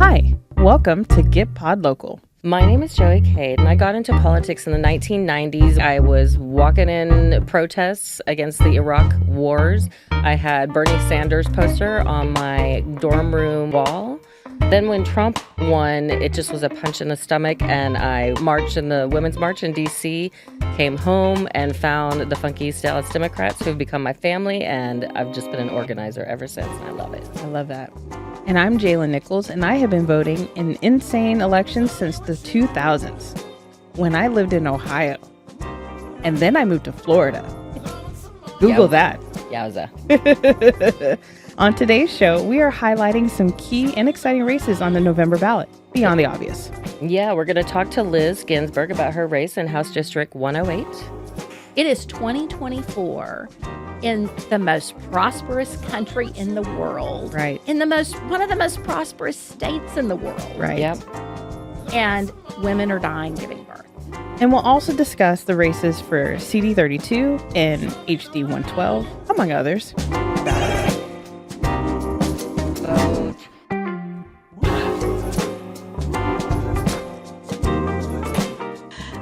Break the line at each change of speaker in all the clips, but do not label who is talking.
Hi, welcome to Get Pod Local.
My name is Joey Cade, and I got into politics in the 1990s. I was walking in protests against the Iraq wars. I had Bernie Sanders poster on my dorm room wall. Then when Trump won, it just was a punch in the stomach, and I marched in the Women's March in D.C., came home and found the Funky East Dallas Democrats, who have become my family, and I've just been an organizer ever since, and I love it.
I love that. And I'm Jalon Nichols, and I have been voting in insane elections since the 2000s, when I lived in Ohio. And then I moved to Florida. Google that.
Yowza.
On today's show, we are highlighting some key and exciting races on the November ballot, beyond the obvious.
Yeah, we're going to talk to Liz Ginsberg about her race in House District 108.
It is 2024 in the most prosperous country in the world.
Right.
In one of the most prosperous states in the world.
Right.
Yep.
And women are dying giving birth.
And we'll also discuss the races for CD32 and HD 112, among others.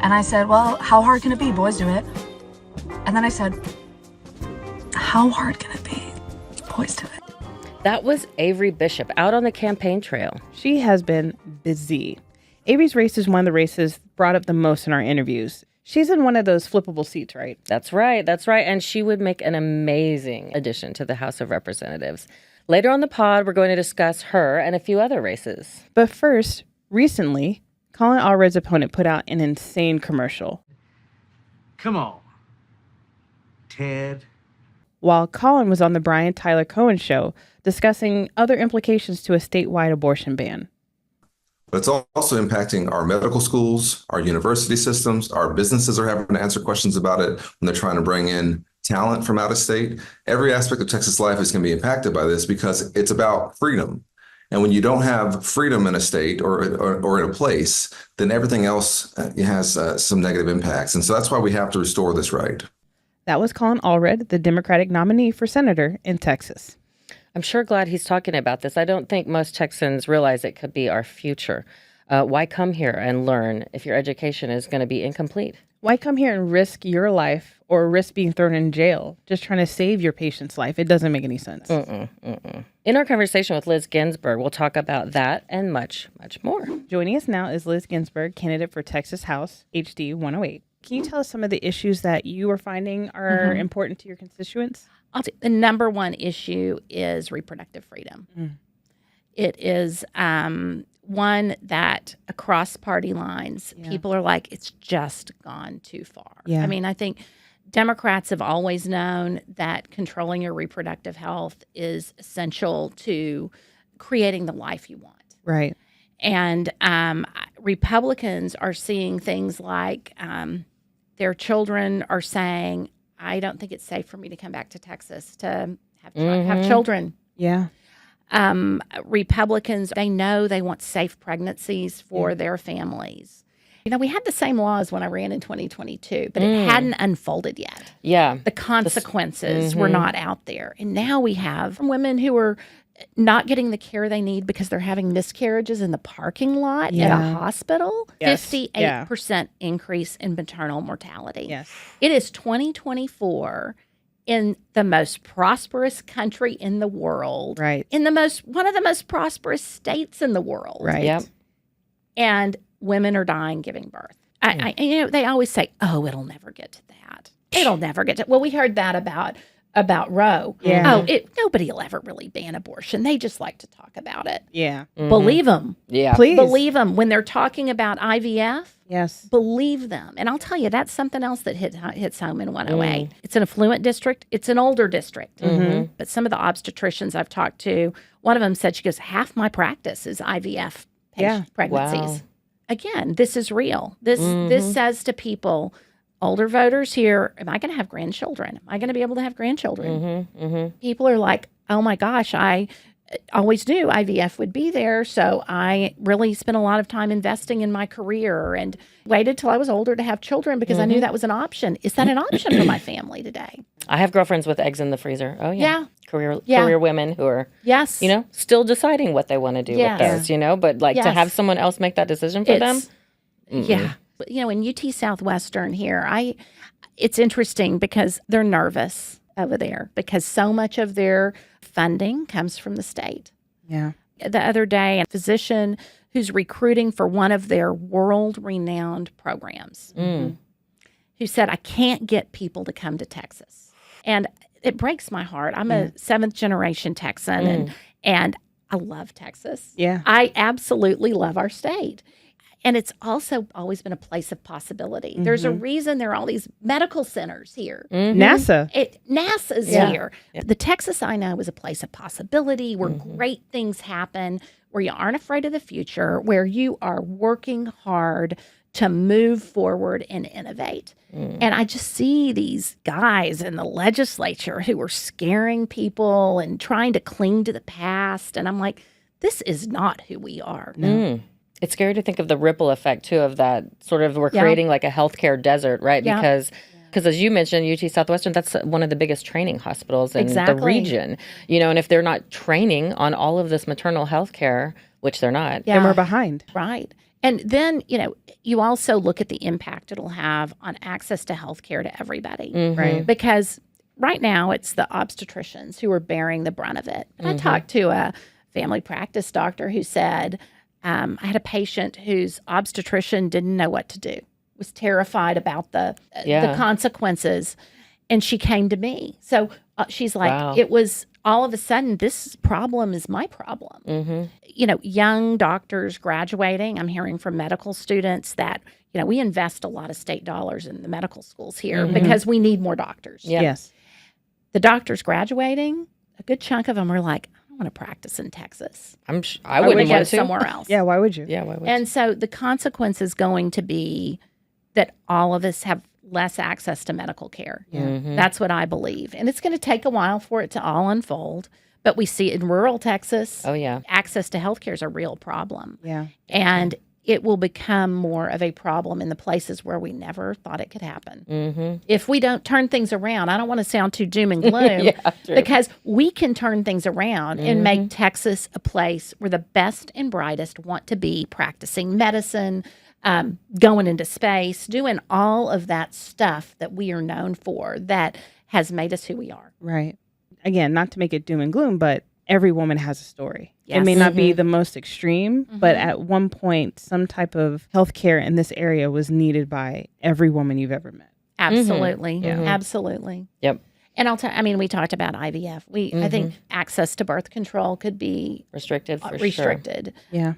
And I said, well, how hard can it be? Boys do it. And then I said, how hard can it be? Boys do it.
That was Avery Bishop out on the campaign trail.
She has been busy. Avery's race is one of the races brought up the most in our interviews. She's in one of those flippable seats, right?
That's right. And she would make an amazing addition to the House of Representatives. Later on the pod, we're going to discuss her and a few other races.
But first, recently, Colin Allred's opponent put out an insane commercial.
Come on, Ted.
While Colin was on the Brian Tyler Cohen show discussing other implications to a statewide abortion ban.
But it's also impacting our medical schools, our university systems, our businesses are having to answer questions about it when they're trying to bring in talent from out of state. Every aspect of Texas life is going to be impacted by this because it's about freedom. And when you don't have freedom in a state or in a place, then everything else has some negative impacts. And so that's why we have to restore this right.
That was Colin Allred, the Democratic nominee for senator in Texas.
I'm sure glad he's talking about this. I don't think most Texans realize it could be our future. Why come here and learn if your education is going to be incomplete?
Why come here and risk your life or risk being thrown in jail just trying to save your patient's life? It doesn't make any sense.
In our conversation with Liz Ginsberg, we'll talk about that and much, much more.
Joining us now is Liz Ginsberg, candidate for Texas House HD 108. Can you tell us some of the issues that you are finding are important to your constituents?
The number one issue is reproductive freedom. It is one that across party lines, people are like, it's just gone too far.
Yeah.
I mean, I think Democrats have always known that controlling your reproductive health is essential to creating the life you want.
Right.
And Republicans are seeing things like their children are saying, I don't think it's safe for me to come back to Texas to have children.
Yeah.
Republicans, they know they want safe pregnancies for their families. You know, we had the same laws when I ran in 2022, but it hadn't unfolded yet.
Yeah.
The consequences were not out there. And now we have women who are not getting the care they need because they're having miscarriages in the parking lot at a hospital.
Yes.
58% increase in maternal mortality.
Yes.
It is 2024 in the most prosperous country in the world.
Right.
In one of the most prosperous states in the world.
Right.
Yep.
And women are dying giving birth. They always say, oh, it'll never get to that. It'll never get to. Well, we heard that about Roe.
Yeah.
Oh, nobody will ever really ban abortion. They just like to talk about it.
Yeah.
Believe them.
Yeah.
Please.
Believe them. When they're talking about IVF,
Yes.
believe them. And I'll tell you, that's something else that hits home in 108. It's an affluent district. It's an older district. But some of the obstetricians I've talked to, one of them said, she goes, half my practice is IVF pregnancies.
Wow.
Again, this is real. This says to people, older voters here, am I going to have grandchildren? Am I going to be able to have grandchildren? People are like, oh my gosh, I always knew IVF would be there. So I really spent a lot of time investing in my career and waited till I was older to have children because I knew that was an option. Is that an option for my family today?
I have girlfriends with eggs in the freezer. Oh, yeah.
Yeah.
Career women who are,
Yes.
still deciding what they want to do with theirs, but like to
Yes.
have someone else make that decision for them.
Yeah. In UT Southwestern here, it's interesting because they're nervous over there because so much of their funding comes from the state.
Yeah.
The other day, a physician who's recruiting for one of their world-renowned programs who said, I can't get people to come to Texas. And it breaks my heart. I'm a seventh-generation Texan, and I love Texas.
Yeah.
I absolutely love our state. And it's also always been a place of possibility. There's a reason there are all these medical centers here.
NASA.
NASA's here. Yeah. The Texas I know is a place of possibility where great things happen, where you aren't afraid of the future, where you are working hard to move forward and innovate. And I just see these guys in the legislature who are scaring people and trying to cling to the past. And I'm like, this is not who we are.
No. It's scary to think of the ripple effect, too, of that sort of we're creating like a healthcare desert, right? Because as you mentioned, UT Southwestern, that's one of the biggest training hospitals in the region. And if they're not training on all of this maternal health care, which they're not.
Then we're behind.
Right. And then, you also look at the impact it'll have on access to health care to everybody.
Right.
Because right now it's the obstetricians who are bearing the brunt of it. But I talked to a family practice doctor who said, I had a patient whose obstetrician didn't know what to do, was terrified about the consequences, and she came to me. So she's like, it was all of a sudden, this problem is my problem. Young doctors graduating, I'm hearing from medical students that, we invest a lot of state dollars in the medical schools here because we need more doctors.
Yeah. Yes.
The doctors graduating, a good chunk of them are like, want to practice in Texas.
I wouldn't
go
want to.
Somewhere else.
Yeah, why would you?
Yeah, why would
And so the consequence is going to be that all of us have less access to medical care. That's what I believe. And it's going to take a while for it to all unfold. But we see it in rural Texas.
Oh, yeah.
Access to health care is a real problem.
Yeah.
And it will become more of a problem in the places where we never thought it could happen. If we don't turn things around, I don't want to sound too doom and gloom, because we can turn things around and make Texas a place where the best and brightest want to be practicing medicine, going into space, doing all of that stuff that we are known for that has made us who we are.
Right. Again, not to make it doom and gloom, but every woman has a story.
Yes.
It may not be the most extreme, but at one point, some type of healthcare in this area was needed by every woman you've ever met.
Absolutely. Absolutely.
Yep.
And we talked about IVF. I think access to birth control could be
restricted.
Yeah.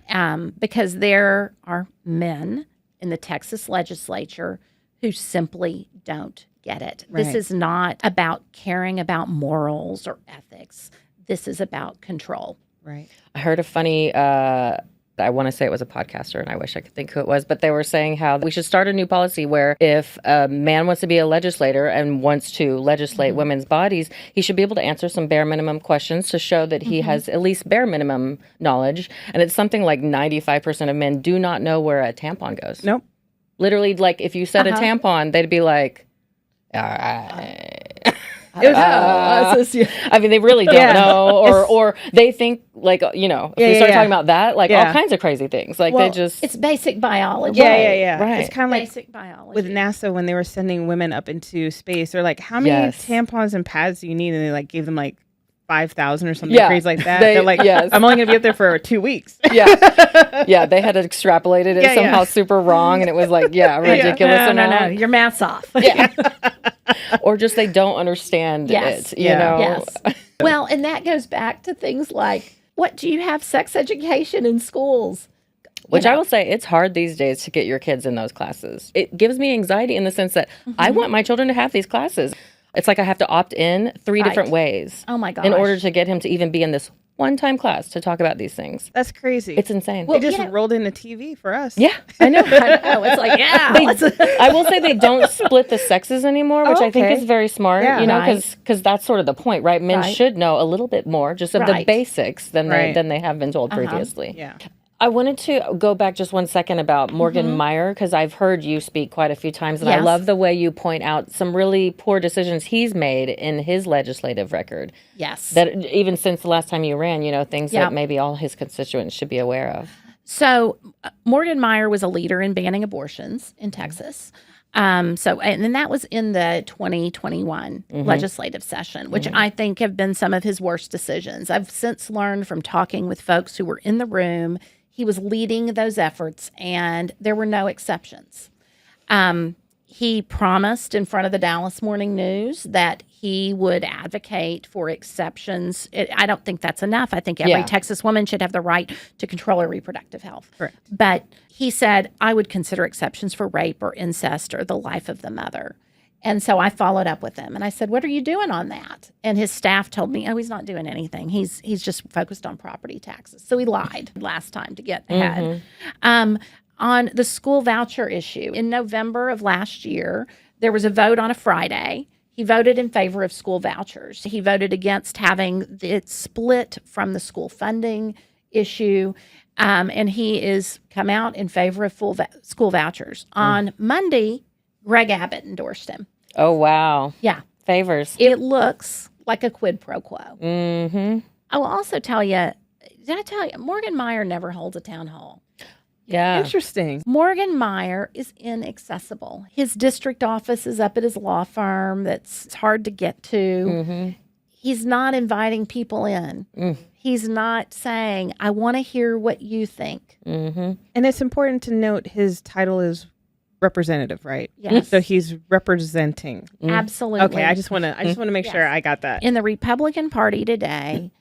Because there are men in the Texas legislature who simply don't get it.
Right.
This is not about caring about morals or ethics. This is about control.
Right.
I heard a funny, I want to say it was a podcaster, and I wish I could think who it was, but they were saying how we should start a new policy where if a man wants to be a legislator and wants to legislate women's bodies, he should be able to answer some bare minimum questions to show that he has at least bare minimum knowledge. And it's something like 95% of men do not know where a tampon goes.
Nope.
Literally, like if you said a tampon, they'd be like, all right. I mean, they really don't know, or they think like if we start talking about that, like all kinds of crazy things, like
it's basic biology.
Right. It's kind of like
basic biology
with NASA when they were sending women up into space. They're like, how many tampons and pads do you need? And they like gave them like 5,000 or something crazy like that. They're like, I'm only gonna be up there for 2 weeks.
They had extrapolated it somehow super wrong, and it was like ridiculous.
No, your math's off.
Or just they don't understand it, you know?
Yes. Well, and that goes back to things like, what do you have sex education in schools?
Which I will say, it's hard these days to get your kids in those classes. It gives me anxiety in the sense that I want my children to have these classes. It's like I have to opt in 3 different ways.
Oh, my gosh.
In order to get him to even be in this one-time class to talk about these things.
That's crazy.
It's insane.
Well, they just rolled into TV for us.
Yeah, I know.
It's like,
I will say they don't split the sexes anymore, which I think is very smart, because that's sort of the point, right? Men should know a little bit more just of the basics than they have been told previously.
Yeah.
I wanted to go back just 1 second about Morgan Meyer, because I've heard you speak quite a few times, and I
Yes.
love the way you point out some really poor decisions he's made in his legislative record.
Yes.
That even since the last time you ran, things
Yep.
that maybe all his constituents should be aware of.
So Morgan Meyer was a leader in banning abortions in Texas. And then that was in the 2021 legislative session, which I think have been some of his worst decisions. I've since learned from talking with folks who were in the room, he was leading those efforts, and there were no exceptions. He promised in front of the Dallas Morning News that he would advocate for exceptions. I don't think that's enough. I think every Texas woman should have the right to control her reproductive health.
Correct.
But he said, I would consider exceptions for rape or incest or the life of the mother. And so I followed up with him and I said, what are you doing on that? And his staff told me, oh, he's not doing anything. He's just focused on property taxes. So he lied last time to get ahead. On the school voucher issue, in November of last year, there was a vote on a Friday. He voted in favor of school vouchers. He voted against having it split from the school funding issue. And he is come out in favor of full school vouchers. On Monday, Greg Abbott endorsed him.
Oh, wow.
Yeah.
Favors.
It looks like a quid pro quo.
Mm-hmm.
I will also tell you, did I tell you, Morgan Meyer never holds a town hall.
Yeah.
Interesting.
Morgan Meyer is inaccessible. His district office is up at his law firm that's hard to get to. He's not inviting people in. He's not saying, I want to hear what you think.
And it's important to note his title is representative, right?
Yes.
So he's representing.
Absolutely.
Okay, I just want to make sure I got that.
In the Republican Party today,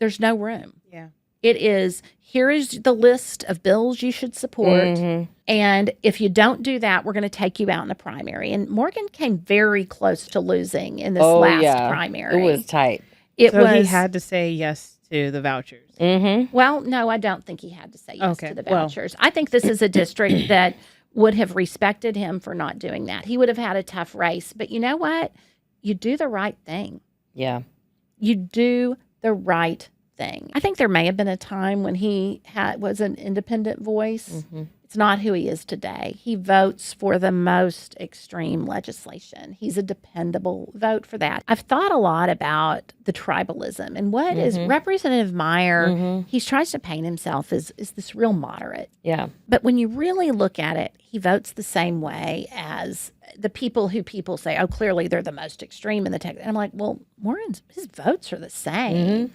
there's no room.
Yeah.
It is, here is the list of bills you should support. And if you don't do that, we're going to take you out in a primary. And Morgan came very close to losing in this last primary.
It was tight.
He
had to say yes to the vouchers.
Well, no, I don't think he had to say yes
Okay,
to the
well.
vouchers. I think this is a district that would have respected him for not doing that. He would have had a tough race. But you know what? You do the right thing.
Yeah.
You do the right thing. I think there may have been a time when he was an independent voice. It's not who he is today. He votes for the most extreme legislation. He's a dependable vote for that. I've thought a lot about the tribalism and what is Representative Meyer. He tries to paint himself as this real moderate.
Yeah.
But when you really look at it, he votes the same way as the people who people say, oh, clearly they're the most extreme in the text. And I'm like, well, his votes are the same.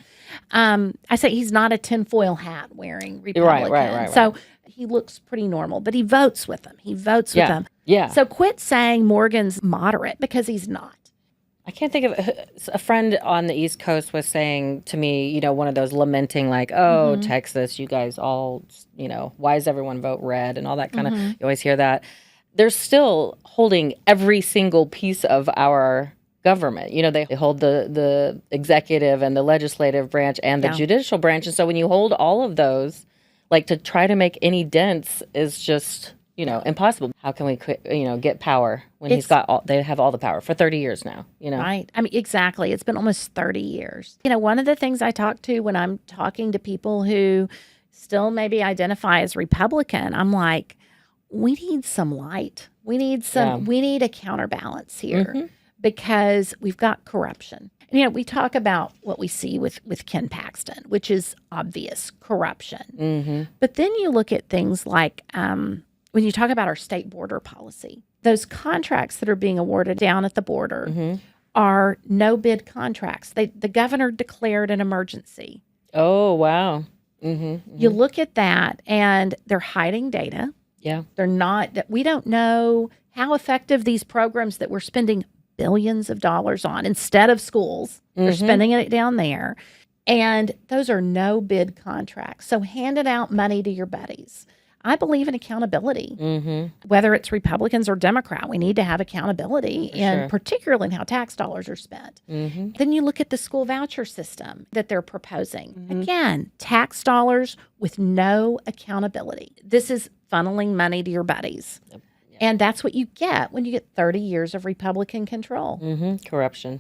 I say he's not a tinfoil hat wearing Republican.
Right.
So he looks pretty normal, but he votes with them. With them.
Yeah.
So quit saying Morgan's moderate because he's not.
I can't think of a friend on the East Coast was saying to me, one of those lamenting like, oh, Texas, you guys all, why does everyone vote red and all that kind of, you always hear that. They're still holding every single piece of our government. They hold the executive and the legislative branch and the judicial branch. And so when you hold all of those, like to try to make any dents is just, impossible. How can we, get power when they have all the power for 30 years now,
Right. I mean, exactly. It's been almost 30 years. One of the things I talk to when I'm talking to people who still maybe identify as Republican, I'm like, we need some light. We need a counterbalance here because we've got corruption. And, we talk about what we see with Ken Paxton, which is obvious corruption. But then you look at things like when you talk about our state border policy, those contracts that are being awarded down at the border are no bid contracts. The governor declared an emergency.
Oh, wow.
You look at that and they're hiding data.
Yeah.
They're not, we don't know how effective these programs that we're spending billions of dollars on instead of schools, they're spending it down there. And those are no bid contracts. So handing out money to your buddies. I believe in accountability, whether it's Republicans or Democrat. We need to have accountability, and particularly in how tax dollars are spent. Then you look at the school voucher system that they're proposing. Again, tax dollars with no accountability. This is funneling money to your buddies. And that's what you get when you get 30 years of Republican control.
Corruption.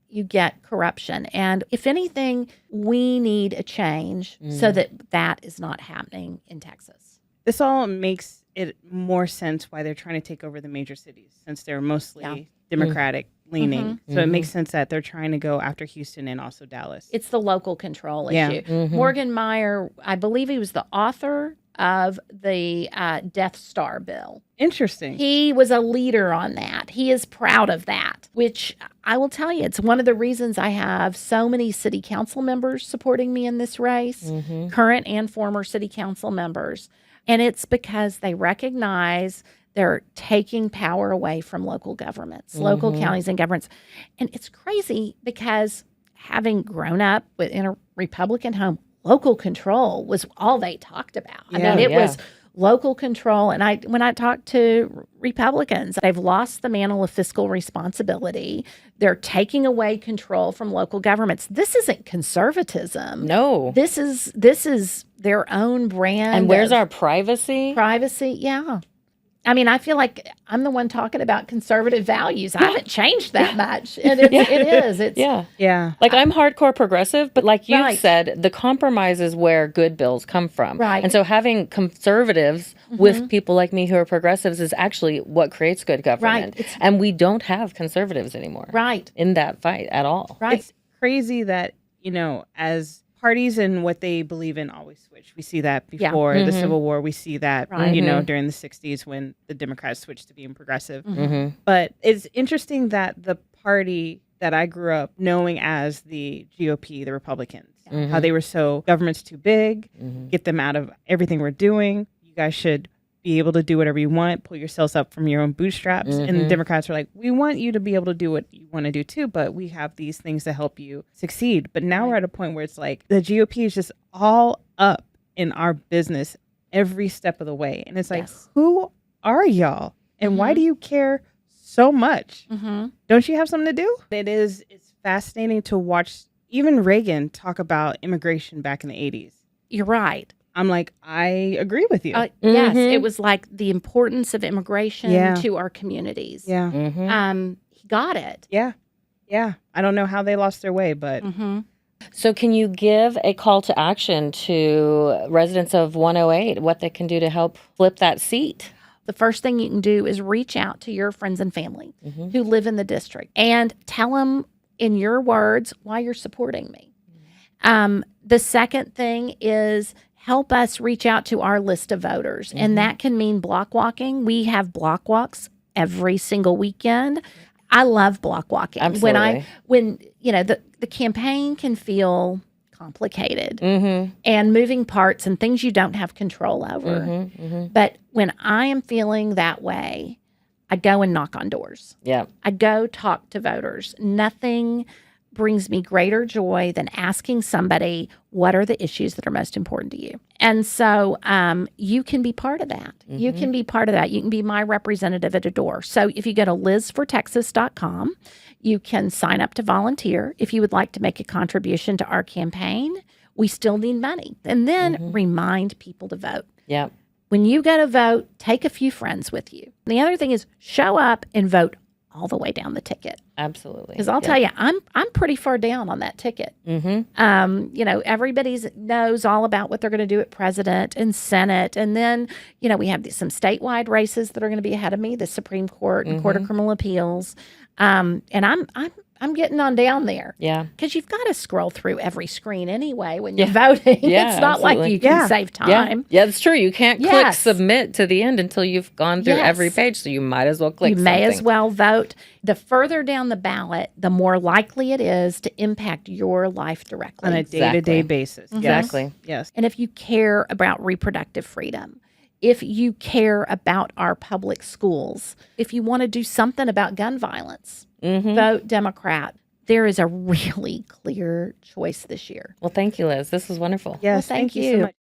you get corruption. And if anything, we need a change so that that is not happening in Texas.
This all makes it more sense why they're trying to take over the major cities, since they're mostly Democratic leaning. So it makes sense that they're trying to go after Houston and also Dallas.
It's the local control
Yeah.
issue. Morgan Meyer, I believe he was the author of the Death Star bill.
Interesting.
He was a leader on that. He is proud of that, which I will tell you, it's one of the reasons I have so many city council members supporting me in this race, current and former city council members. And it's because they recognize they're taking power away from local governments, local counties and governments. And it's crazy because having grown up in a Republican home, local control was all they talked about. I mean, it was local control. And when I talk to Republicans, they've lost the mantle of fiscal responsibility. They're taking away control from local governments. This isn't conservatism.
No.
This is their own brand.
And where's our privacy?
Privacy, yeah. I mean, I feel like I'm the one talking about conservative values. I haven't changed that much. And it is. It's,
Yeah.
Like, I'm hardcore progressive, but like you
Right.
said, the compromise is where good bills come from.
Right.
And so having conservatives with people like me who are progressives is actually what creates good government.
Right.
And we don't have conservatives anymore.
Right.
In that fight at all.
Right.
It's crazy that, as parties and what they believe in always switch. We see that before the Civil War. We see that,
Right.
during the 60s when the Democrats switched to being progressive. But it's interesting that the party that I grew up knowing as the GOP, the Republicans, how they were so, government's too big, get them out of everything we're doing. You guys should be able to do whatever you want, pull yourselves up from your own bootstraps. And the Democrats are like, we want you to be able to do what you want to do too, but we have these things to help you succeed. But now we're at a point where it's like the GOP is just all up in our business every step of the way. And it's like, who are y'all? And why do you care so much? Don't you have something to do? It's fascinating to watch even Reagan talk about immigration back in the 80s.
You're right.
I'm like, I agree with you.
Yes, it was like the importance of immigration
Yeah.
to our communities.
Yeah.
He got it.
Yeah. Yeah. I don't know how they lost their way, but
So can you give a call to action to residents of 108, what they can do to help flip that seat?
The first thing you can do is reach out to your friends and family who live in the district and tell them in your words why you're supporting me. The second thing is help us reach out to our list of voters. And that can mean block walking. We have block walks every single weekend. I love block walking.
Absolutely.
When the campaign can feel complicated and moving parts and things you don't have control over. But when I am feeling that way, I go and knock on doors.
Yeah.
I go talk to voters. Nothing brings me greater joy than asking somebody, what are the issues that are most important to you? And so you can be part of that. You can be part of that. You can be my representative at a door. So if you go to lizfortexas.com, you can sign up to volunteer. If you would like to make a contribution to our campaign, we still need money. And then remind people to vote.
Yeah.
When you go to vote, take a few friends with you. And the other thing is show up and vote all the way down the ticket.
Absolutely.
Because I'll tell you, I'm pretty far down on that ticket. Everybody knows all about what they're going to do at president and Senate. And then, we have some statewide races that are going to be ahead of me, the Supreme Court and Court of Criminal Appeals. And I'm getting on down there.
Yeah.
Because you've got to scroll through every screen anyway when you're voting.
Yeah,
it's not like you can save time.
Yeah, that's true. You can't click
Yes.
submit to the end until you've gone through every page. So you might as well click
You may as
something.
well vote. The further down the ballot, the more likely it is to impact your life directly.
on a day-to-day
Exactly.
basis.
Exactly.
Yes.
And if you care about reproductive freedom, if you care about our public schools, if you want to do something about gun violence, vote Democrat. There is a really clear choice this year.
Well, thank you, Liz. This was wonderful.
Yes.
Well, thank
so
you.
much.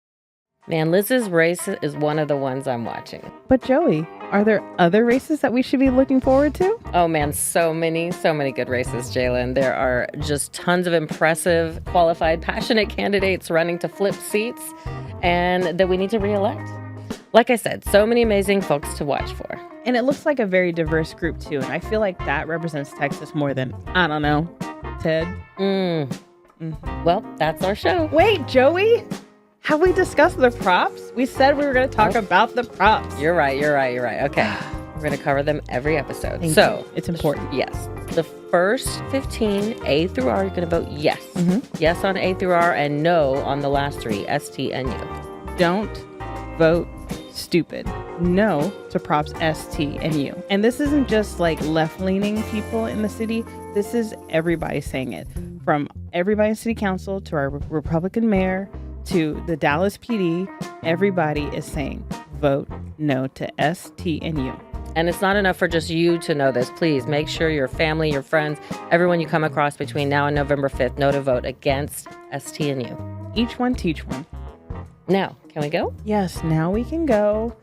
Man, Liz's race is one of the ones I'm watching.
But Joey, are there other races that we should be looking forward to?
Oh man, so many good races, Jalon. There are just tons of impressive, qualified, passionate candidates running to flip seats and that we need to reelect. Like I said, so many amazing folks to watch for.
And it looks like a very diverse group too. And I feel like that represents Texas more than, I don't know, Ted.
Well, that's our show.
Wait, Joey, have we discussed the props? We said we were going to talk about the props.
You're right. Okay. We're going to cover them every episode.
Thank
so
you. It's important.
Yes. The first 15, A through R, you're going to vote yes. Yes on A through R and no on the last 3, S, T, and U.
Don't vote stupid. No to props S, T, and U. And this isn't just like left-leaning people in the city. This is everybody saying it. From everybody in city council to our Republican mayor to the Dallas PD, everybody is saying vote no to S, T, and U.
And it's not enough for just you to know this. Please make sure your family, your friends, everyone you come across between now and November 5th know to vote against S, T, and U.
Each one teach one.
Now, can we go?
Yes, now we can go.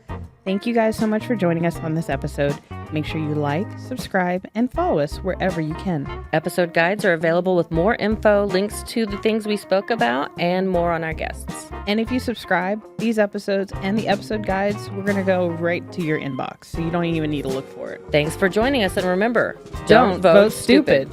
Thank you guys so much for joining us on this episode. Make sure you like, subscribe, and follow us wherever you can.
Episode guides are available with more info, links to the things we spoke about, and more on our guests.
And if you subscribe, these episodes and the episode guides, we're going to go right to your inbox, so you don't even need to look for it.
Thanks for joining us, and remember,
Don't vote stupid.